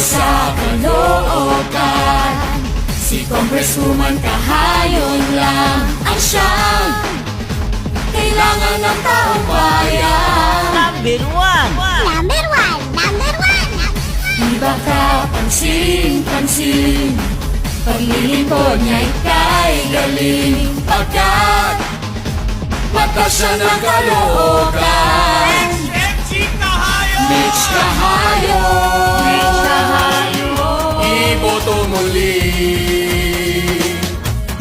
sa Caloocan. Si Congresswoman Kahayon lang ang siyang kailangan ng taong bayan. Number one! Number one! Number one! Di ba kapansin-pansin, paglilingkod niya'y kay galing, pagkat mata siya ng Caloocan. Mitch Kahayon, iboto muli.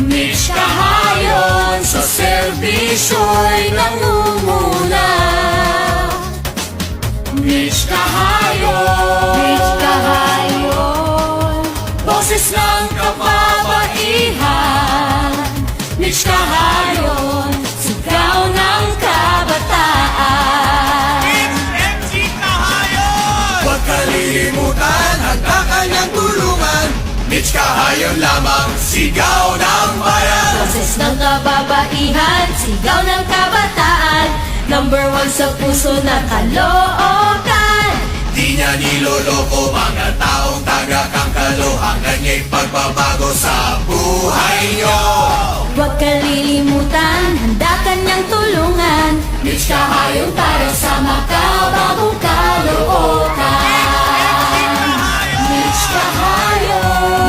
Mitch Kahayon, sa serbisyo'y nangunguna. Mitch Kahayon, boses ng kababaihan. Mitch Kahayon, sigaw ng kabataan. Huwag kalilimutan, handa kanyang tulungan. Mitch Kahayon lamang, sigaw ng bayan. Boses ng kababaihan, sigaw ng kabataan. Number one sa puso na Caloocan. Di niya niloloko mga taong taga kang Caloocan niya'y pagbabago sa buhay niyo. Huwag kalilimutan, handa kanyang tulungan. Mitch Kahayon para sa makabagong Caloocan. Mitch Kahayon,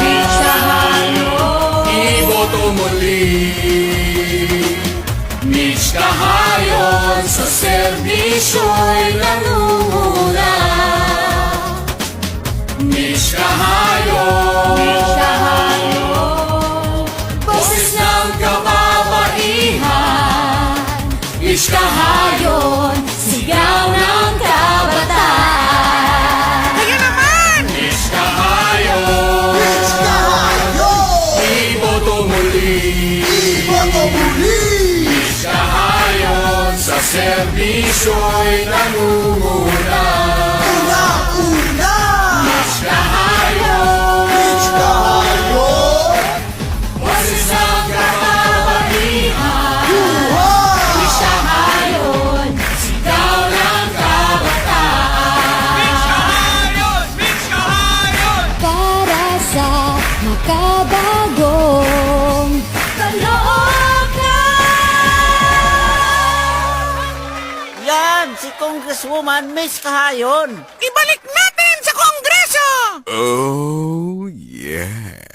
Iboto muli. Mitch Kahayon, sa serbisyo'y nangunguna. Mitch Kahayon, boses ng kababaihan. Mitch Kahayon, sigaw ng kabataan. Mitch Kahayon, iboto muli. Mitch Kahayon, sa serbisyo'y nangunguna. Mitch Kahayon, boses ng kababaihan. Mitch Kahayon, sigaw ng kabataan. Para sa makabagong Caloocan. Yan, si Congresswoman Mitch Kahayon. Ibalik natin sa Kongreso! Oh, yeah.